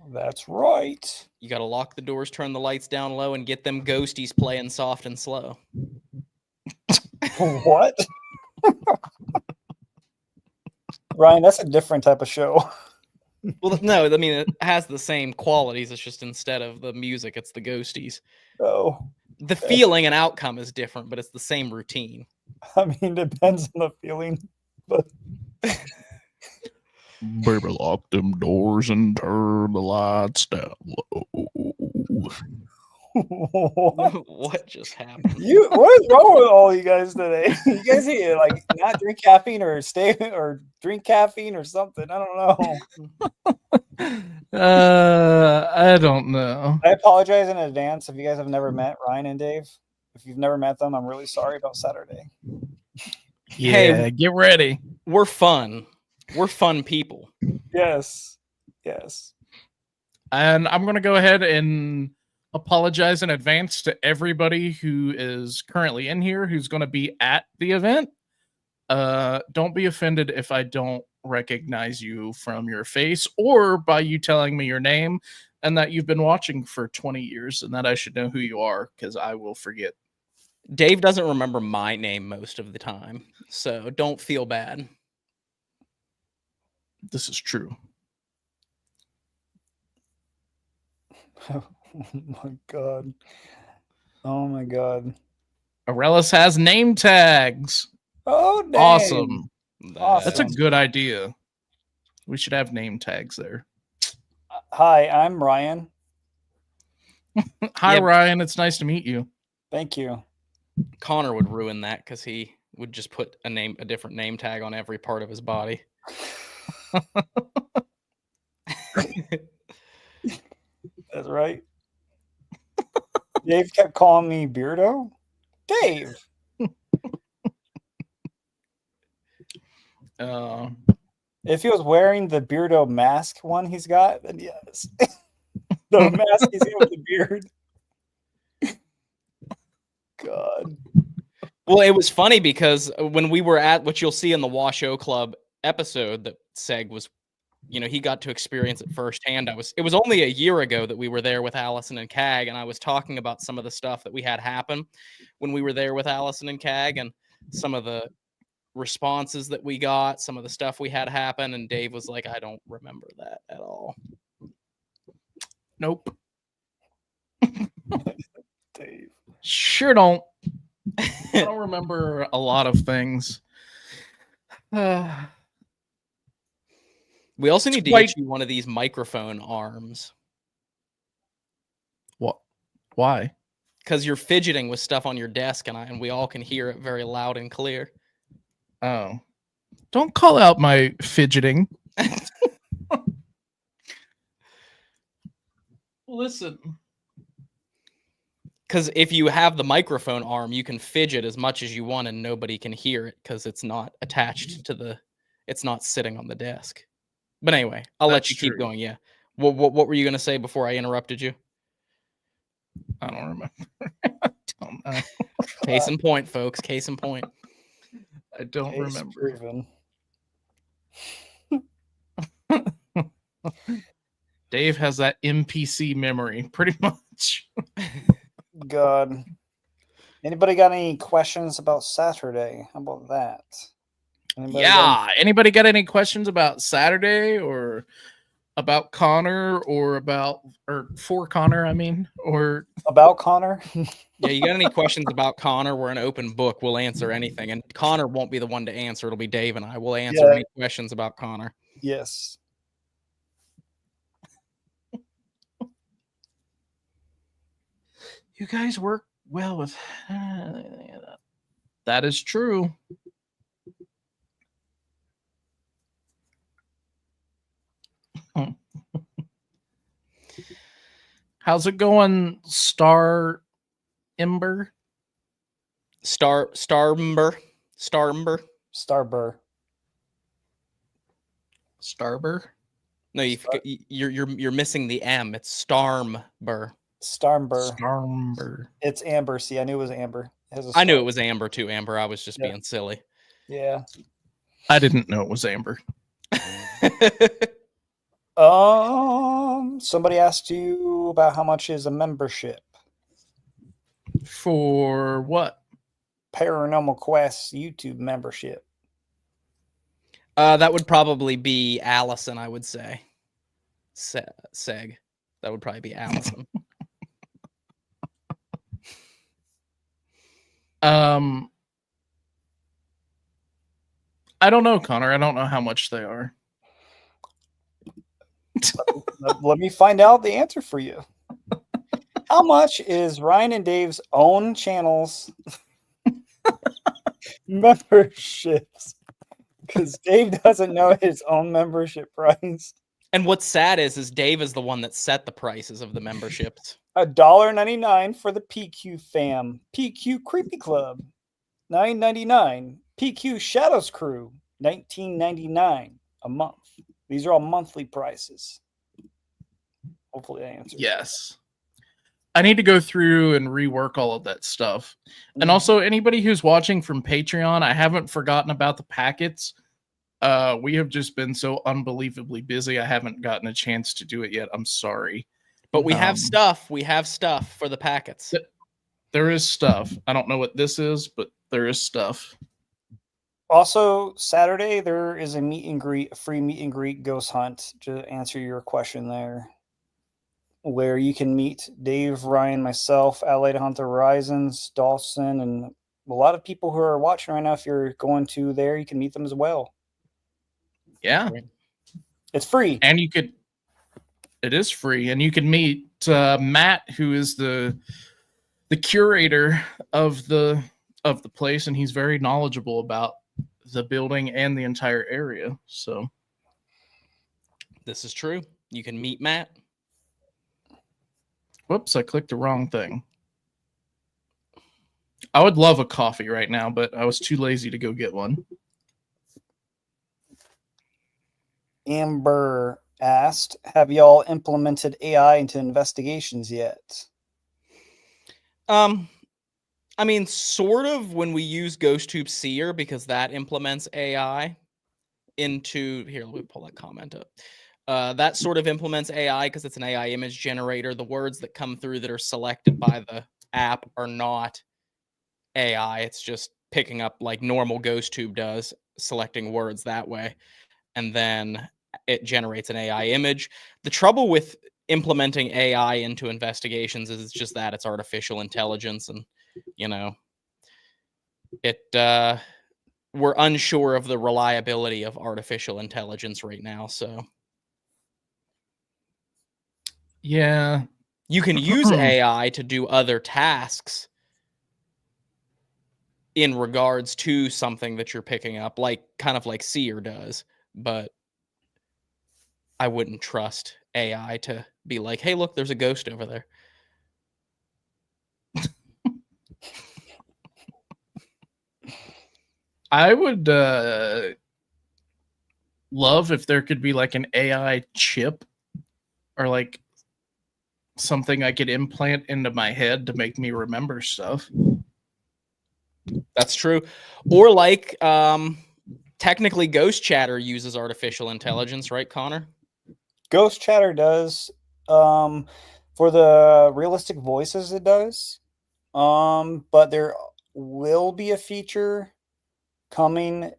That's right. You got to lock the doors, turn the lights down low, and get them ghosties playing soft and slow. What? Ryan, that's a different type of show. Well, no, I mean, it has the same qualities. It's just instead of the music, it's the ghosties. Oh. The feeling and outcome is different, but it's the same routine. I mean, depends on the feeling. But Baby, lock them doors and turn the lights down low. What just happened? What is wrong with all you guys today? You guys need to like not drink caffeine or drink caffeine or something. I don't know. I don't know. I apologize in advance if you guys have never met Ryan and Dave. If you've never met them, I'm really sorry about Saturday. Yeah, Hey, get ready. We're fun. We're fun people. Yes. Yes. And I'm going to go ahead and apologize in advance to everybody who is currently in here who's going to be at the event. Don't be offended if I don't recognize you from your face or by you telling me your name and that you've been watching for 20 years and that I should know who you are, because I will forget. Dave doesn't remember my name most of the time, so don't feel bad. This is true. Oh my god. Oh my god. Aurelius has name tags. Oh, dang. Awesome. Awesome. That's a good idea. We should have name tags there. Hi, I'm Ryan. Hi, Yeah. Ryan. It's nice to meet you. Thank you. Connor would ruin that because he would just put a different name tag on every part of his body. That's right. Dave kept calling me Beardo. Dave. If he was wearing the Beardo mask one he's got, then yes. The mask he's got with the beard. God. Well, it was funny because when we were at what you'll see in the Washoe Club episode that Seg was, he got to experience it firsthand. It was only a year ago that we were there with Allison and Cag, and I was talking about some of the stuff that we had happen when we were there with Allison and Cag, and some of the responses that we got, some of the stuff we had happen, and Dave was like, I don't remember that at all. Nope. Dave. Sure don't. I don't remember a lot of things. We also need to quite- get you one of these microphone arms. Why? Because you're fidgeting with stuff on your desk, and we all can hear it very loud and clear. Oh. Don't call out my fidgeting. Listen. Because if you have the microphone arm, you can fidget as much as you want and nobody can hear it because it's not attached to it's not sitting on the desk. But anyway, I'll let That's you keep true. going. Yeah. What were you going to say before I interrupted you? I don't remember. I don't know. Case in point, folks. Case in point. I don't Case remember. proven. Dave has that NPC memory, pretty much. God. Anybody got any questions about Saturday? How about that? Anybody got Anybody got any questions about Saturday or about Connor or for Connor, I mean, or about Connor? Yeah, you got any questions about Connor? We're an open book. We'll answer anything. And Connor won't be the one to answer. It'll be Dave and I. Will answer any questions about Connor. Yes. you guys work well with that is true. How's it going, Star Ember? Starber. No, you're missing the M. It's Starmber. It's Amber. See, I knew it was Amber. I knew it was Amber too, Amber. I was just being silly. Yeah. I didn't know it was Amber. Somebody asked you about how much is a membership for what? Paranormal Quest YouTube membership. That would probably be Allison, I would say. Seg. That would probably be Allison. I don't know, Connor. I don't know how much they are. Let me find out the answer for you. How much is Ryan and Dave's own channels memberships? Because Dave doesn't know his own membership price. And what's sad is Dave is the one that set the prices of the memberships. $1.99 for the PQ fam. PQ Creepy Club, $9.99. PQ Shadows Crew, $19.99 a month. These are all monthly prices. Hopefully that answers. Yes. I need to go through and rework all of that stuff. And also, anybody who's watching from Patreon, I haven't forgotten about the packets. We have just been so unbelievably busy. I haven't gotten a chance to do it yet. I'm sorry. But we have stuff. We have stuff for the packets. There is stuff. I don't know what this is, but there is stuff. Also, Saturday, there is a free meet and greet ghost hunt, to answer your question there, where you can meet Dave, Ryan, myself, Allied Hunter Horizons, Dawson, and a lot of people who are watching right now. If you're going to there, you can meet them as well. Yeah. It's free. And it is free. And you can meet Matt, who is the curator of the place, and he's very knowledgeable about the building and the entire area. So this is true. You can meet Matt. Whoops, I clicked the wrong thing. I would love a coffee right now, but I was too lazy to go get one. Amber asked, have y'all implemented AI into investigations yet? I mean, sort of, when we use GhostTube Seer, because that implements AI into... Here, let me pull that comment up. That sort of implements AI because it's an AI image generator. The words that come through that are selected by the app are not AI. It's just picking up like normal GhostTube does, selecting words that way. And then it generates an AI image. The trouble with implementing AI into investigations is it's just that it's artificial intelligence, and we're unsure of the reliability of artificial intelligence right now. So yeah, You can use AI to do other tasks in regards to something that you're picking up, like kind of like Seer does, but I wouldn't trust AI to be like, hey, look, there's a ghost over there. I would love if there could be like an AI chip or like something I could implant into my head to make me remember stuff. That's true. Or like, technically Ghost Chatter uses artificial intelligence, right, Connor? Ghost Chatter does. For the realistic voices, it does. But there will be a feature coming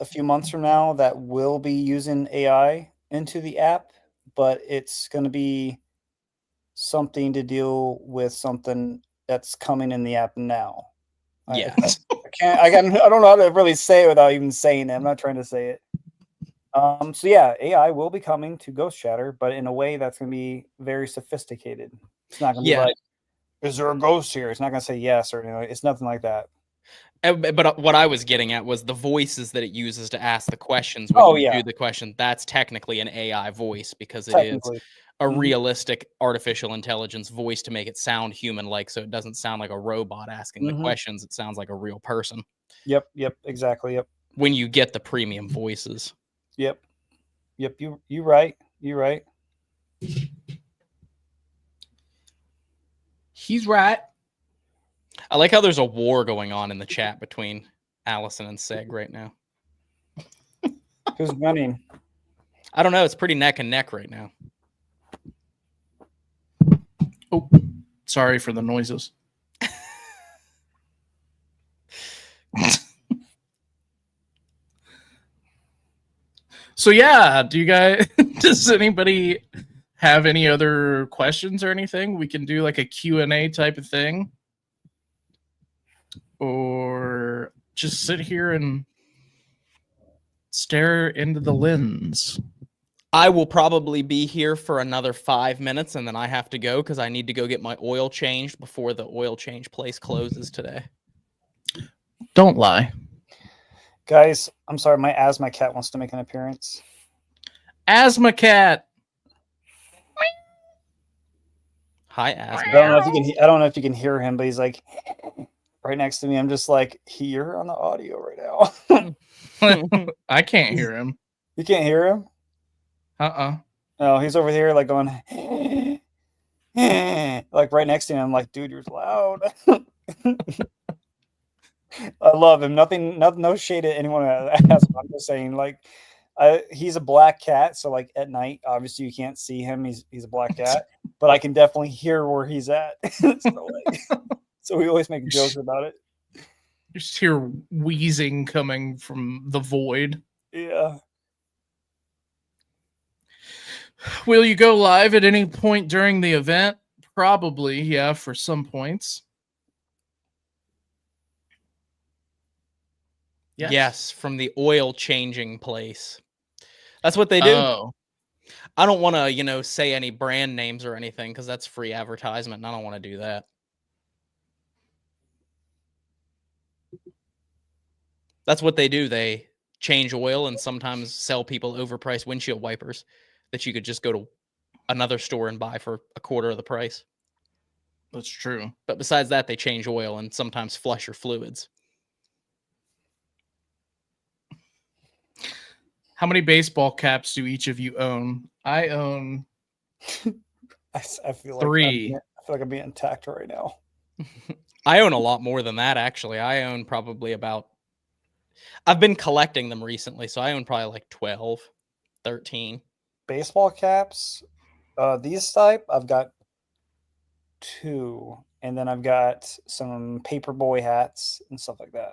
a few months from now that will be using AI into the app, but it's going to be something to deal with something that's coming in the app now. Yeah. I don't know how to really say it without even saying it. I'm not trying to say it. So yeah, AI will be coming to Ghost Chatter, but in a way that's going to be very sophisticated. It's not going to be like, is there a ghost here? It's not going to say yes or anything. It's nothing like that. But what I was getting at was the voices that it uses to ask the questions when you do the question. That's technically an AI voice because it is a realistic artificial intelligence voice to make it sound human-like, so it doesn't sound like a robot asking the questions. It sounds like a real person. Yep, exactly, yep. When you get the premium voices. Yep. You right. You right. He's right. I like how there's a war going on in the chat between Allison and Seg right now. Who's winning? I don't know. It's pretty neck and neck right now. Oh, sorry for the noises. So yeah, does anybody have any other questions or anything? We can do like a Q&A type of thing. Or just sit here and stare into the lens. I will probably be here for another 5 minutes and then I have to go because I need to go get my oil changed before the oil change place closes today. Don't lie. Guys, I'm sorry, my asthma cat wants to make an appearance. Asthma cat. Hi, asthma. I don't know if you can hear him, but he's like right next to me. I'm just like here on the audio right now. I can't hear him. You can't hear him? Oh, he's over here like going like right next to him. I'm like, dude, you're loud. I love him. No shade at anyone else. I'm just saying, like, he's a black cat, so like at night, obviously you can't see him. He's a black cat, but I can definitely hear where he's at. So we always make jokes about it. You just hear wheezing coming from the void. Yeah. Will you go live at any point during the event? Probably, yeah, for some points. Yes, from the oil changing place. That's what they do. Oh. I don't want to, say any brand names or anything because that's free advertisement and I don't want to do that. That's what they do. They change oil and sometimes sell people overpriced windshield wipers that you could just go to another store and buy for a quarter of the price. That's true. But besides that, they change oil and sometimes flush your fluids. How many baseball caps do each of you own? I own I feel 3. Like I feel like I'm being attacked right now. I own a lot more than that, actually. I own probably about... I've been collecting them recently, so I own probably like 12, 13. Baseball caps? These type, I've got 2. And then I've got some paperboy hats and stuff like that.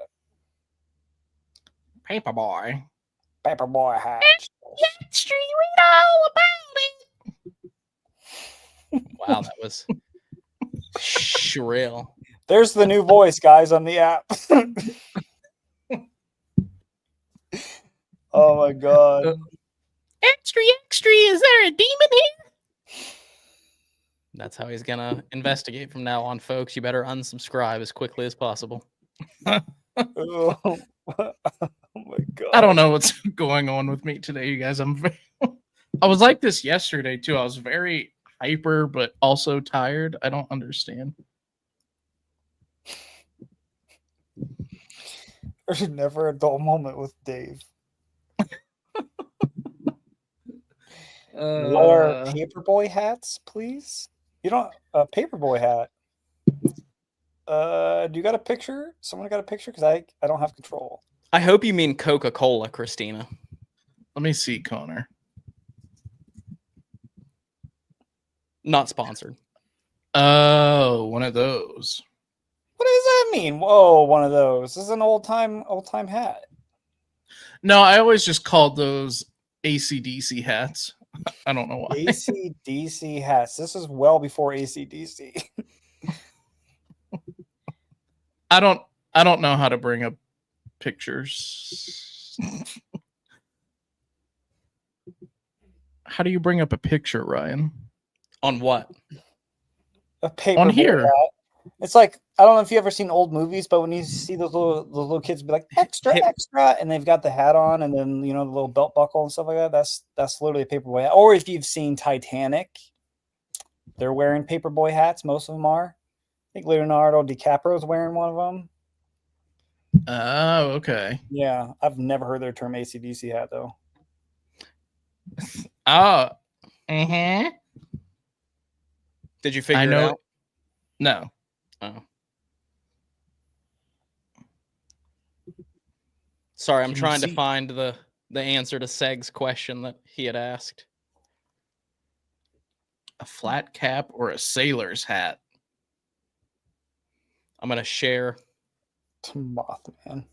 Paperboy hats. Extra, you read all about it. Wow, that was shrill. There's the new voice, guys, on the app. Oh my god. Extra, is there a demon here? That's how he's gonna investigate from now on, folks. You better unsubscribe as quickly as possible. Oh, oh my god. I don't know what's going on with me today, you guys. I was like this yesterday too. I was very hyper, but also tired. I don't understand. There's never a dull moment with Dave. More paperboy hats, please. You don't a paperboy hat. Do you got a picture? Someone got a picture? Because I don't have control. I hope you mean Coca-Cola, Christina. Let me see, Connor. Not sponsored. Oh, one of those. What does that mean? Whoa, one of those. This is an old time hat. No, I always just called those AC/DC hats. I don't know why. AC/DC hats. This is well before AC/DC. I don't know how to bring up pictures. How do you bring up a picture, Ryan? On what? A paper On here. hat. It's like, I don't know if you ever seen old movies, but when you see those little kids be like extra, extra, and they've got the hat on, and then the little belt buckle and stuff like that. That's literally a paperboy hat. Or if you've seen Titanic, they're wearing paperboy hats. Most of them are. I think Leonardo DiCaprio's wearing one of them. Oh, okay. Yeah, I've never heard their term AC/DC hat though. Oh, mm-hmm. Did you figure I know. it out? No. Oh. Sorry, I'm trying to find the answer to Seg's question that he had asked. A flat cap or a sailor's hat? I'm gonna share. Mothman.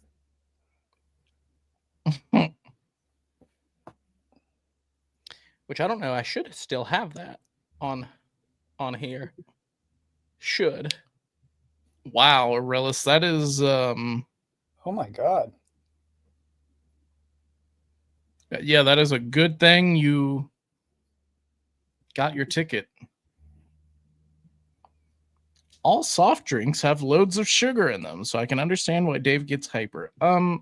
Which I don't know. I should still have that on here. Should. Wow, Aurelius, that is Oh my god. yeah, that is a good thing you got your ticket. All soft drinks have loads of sugar in them, so I can understand why Dave gets hyper. I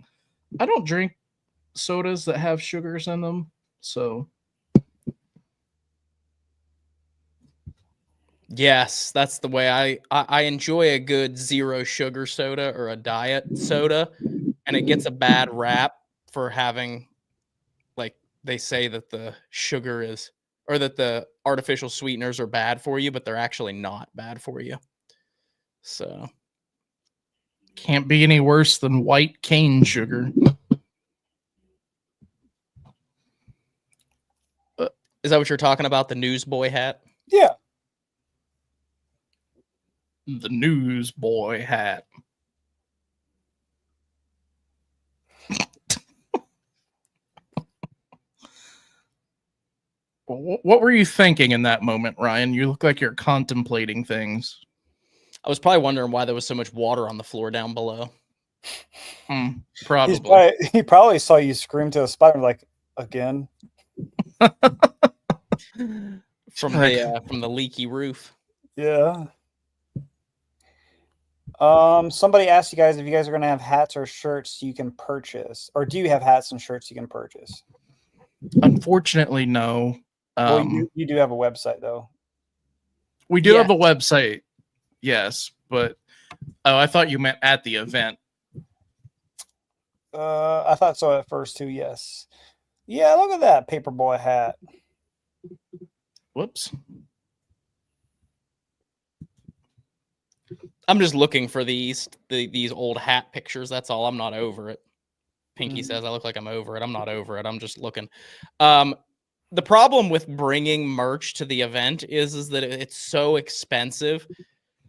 don't drink sodas that have sugars in them, so Yes, that's the way I enjoy a good zero sugar soda or a diet soda, and it gets a bad rap for having, like, they say that the sugar is, or that the artificial sweeteners are bad for you, but they're actually not bad for you. So can't be any worse than white cane sugar. is that what you're talking about? The newsboy hat? Yeah. The newsboy hat. What were you thinking in that moment, Ryan? You look like you're contemplating things. I was probably wondering why there was so much water on the floor down below. Probably. He probably saw you scream to a spider like, again. from the leaky roof. Yeah. Somebody asked you guys if you guys are gonna have hats or shirts you can purchase, or do you have hats and shirts you can purchase? Unfortunately, no. Well, you do have a website though. We do have a website, yes, but I thought you meant at the event. I thought so at first too. Yes. Yeah, look at that paperboy hat. Whoops. I'm just looking for these old hat pictures. That's all. I'm not over it. Pinky says I look like I'm over it. I'm not over it. I'm just looking. The problem with bringing merch to the event is that it's so expensive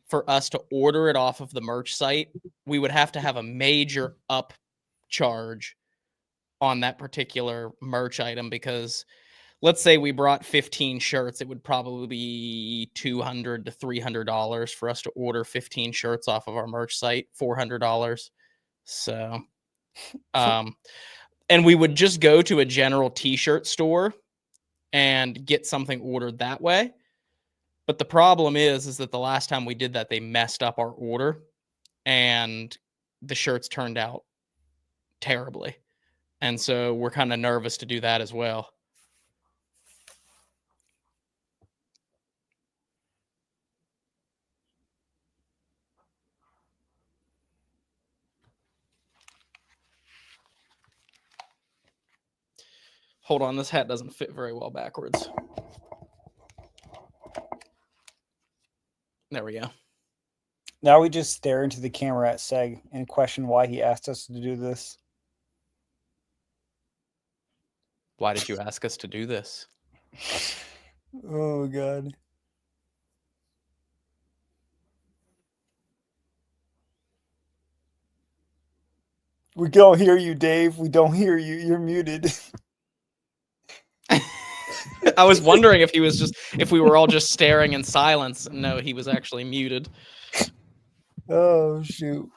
for us to order it off of the merch site. We would have to have a major upcharge on that particular merch item, because let's say we brought 15 shirts, it would probably be $200 to $300 for us to order 15 shirts off of our merch site, $400. So, and we would just go to a general t-shirt store and get something ordered that way. But the problem is that the last time we did that, they messed up our order, and the shirts turned out terribly. And so we're kind of nervous to do that as well. Hold on, this hat doesn't fit very well backwards. There we go. Now we just stare into the camera at Seg and question why he asked us to do this. Why did you ask us to do this? Oh, God. We don't hear you, Dave. We don't hear you. You're muted. I was wondering if we were all just staring in silence. No, he was actually muted. Oh, shoot.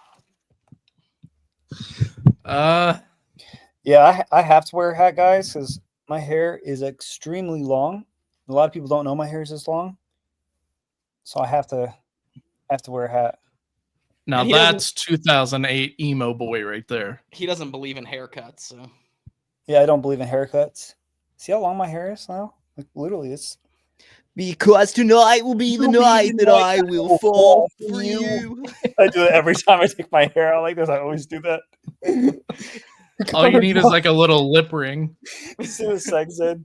Yeah, I have to wear a hat, guys, because my hair is extremely long. A lot of people don't know my hair is this long, so I have to wear a hat. Now that's 2008 emo boy right there. He doesn't believe in haircuts, so yeah, I don't believe in haircuts. See how long my hair is now? Like, literally, it's because tonight will be the night that I will fall for you. I do it every time I take my hair out like this. I always do that. All you need is like a little lip ring. See what Seg said?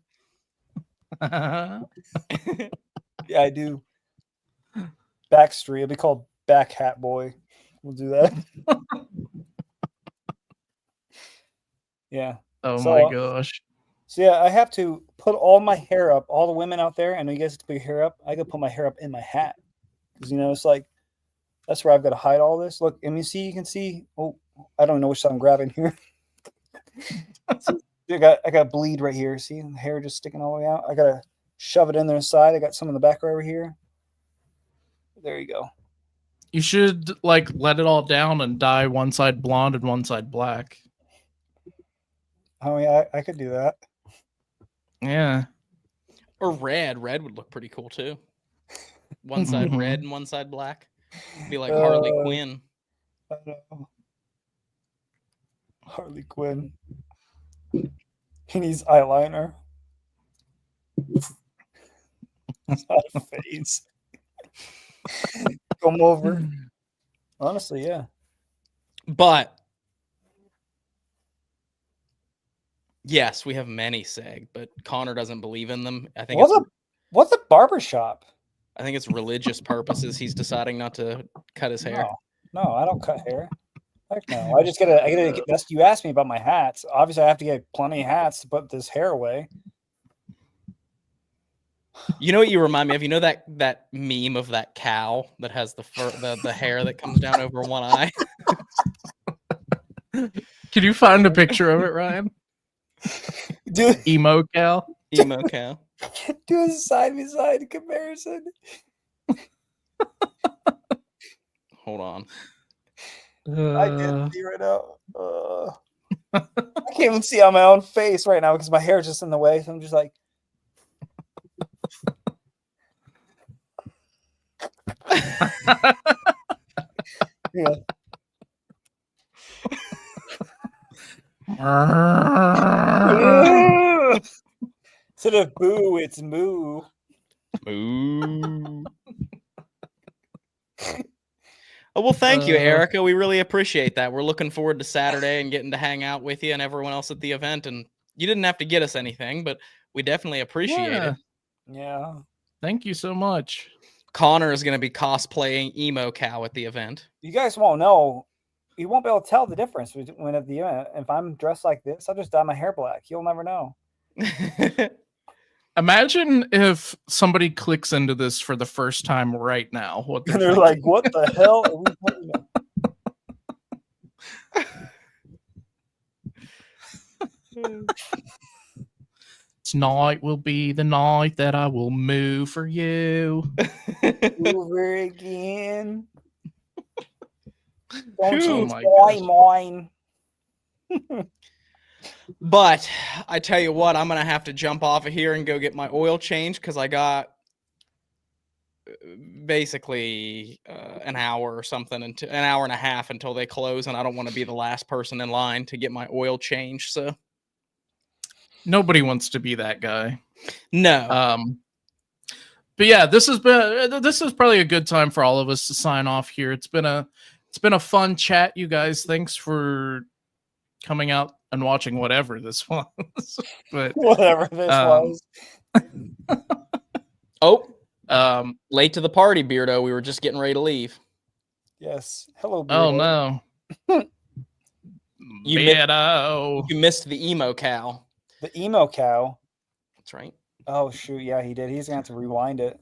Yeah, I do. Backstreet. It'll be called Back Hat Boy. We'll do that. Yeah. Oh my gosh. So yeah, I have to put all my hair up. All the women out there, I know you guys have to put your hair up. I gotta put my hair up in my hat. Because it's like that's where I've got to hide all this. Look, and you can see. Oh, I don't know which side I'm grabbing here. See, I got bleed right here. See, the hair just sticking all the way out. I gotta shove it in there inside. I got some in the back right over here. There you go. You should like let it all down and dye one side blonde and one side black. Oh yeah, I could do that. Yeah. Or red. Red would look pretty cool too. One side red and one side black. Be like Harley Quinn. I know. Harley Quinn. He needs eyeliner. It's not a face. Come over. Honestly, yeah. But yes, we have many Seg, but Connor doesn't believe in them. I think what's a barbershop? I think it's religious purposes. He's deciding not to cut his hair. No, I don't cut hair. Heck no. I gotta get this. You asked me about my hats. Obviously, I have to get plenty of hats to put this hair away. You know what you remind me of? You know that meme of that cow that has the hair that comes down over one eye? Can you find a picture of it, Ryan? Dude, emo cow. Emo cow. Do a side-by-side comparison. Hold on. I can't see right now. I can't even see on my own face right now because my hair is just in the way. So I'm just like, yeah. Instead of boo, it's moo. Moo. Oh, well, thank you, Erica. We really appreciate that. We're looking forward to Saturday and getting to hang out with you and everyone else at the event. And you didn't have to get us anything, but we definitely appreciate it. Yeah. Thank you so much. Connor is going to be cosplaying emo cow at the event. You guys won't know. You won't be able to tell the difference when at the event. If I'm dressed like this, I'll just dye my hair black. You'll never know. Imagine if somebody clicks into this for the first time right now. What they're like, what the hell are we putting up? Tonight will be the night that I will move for you. Over again. Don't Oh change my mine. But I tell you what, I'm going to have to jump off of here and go get my oil changed because I got basically an hour or something, until an hour and a half until they close, and I don't want to be the last person in line to get my oil changed. So Nobody wants to be that guy. no, But yeah, this is probably a good time for all of us to sign off here. It's been a fun chat, you guys. Thanks for coming out and watching whatever this was. But Whatever this was. oh, late to the party, Beardo. We were just getting ready to leave. Yes. Hello, oh Beardo. no, You you missed the emo cow. The emo cow. That's right. Oh shoot, yeah, he did. He's gonna have to rewind it.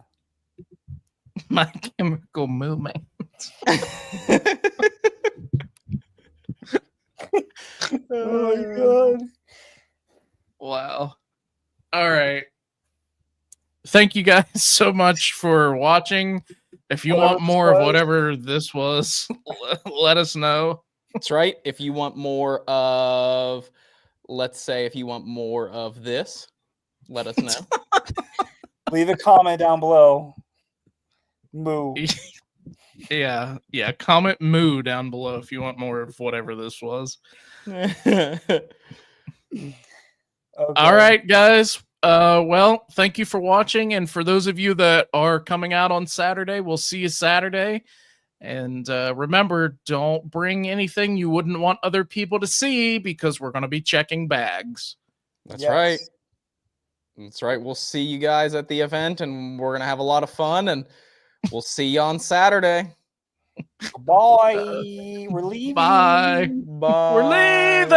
My Chemical Movement. Oh my god. Wow. All right. Thank you guys so much for watching. If you want more of whatever this was, let us know. That's right. If you want more of, let's say, if you want more of this, let us know. Leave a comment down below. Moo. Yeah. Comment moo down below if you want more of whatever this was. Okay. All right, guys. Well, thank you for watching. And for those of you that are coming out on Saturday, we'll see you Saturday. And remember, don't bring anything you wouldn't want other people to see, because we're going to be checking bags. That's right. That's right. We'll see you guys at the event, and we're going to have a lot of fun, and we'll see you on Saturday. Bye. We're leaving. Bye. Bye. We're leaving.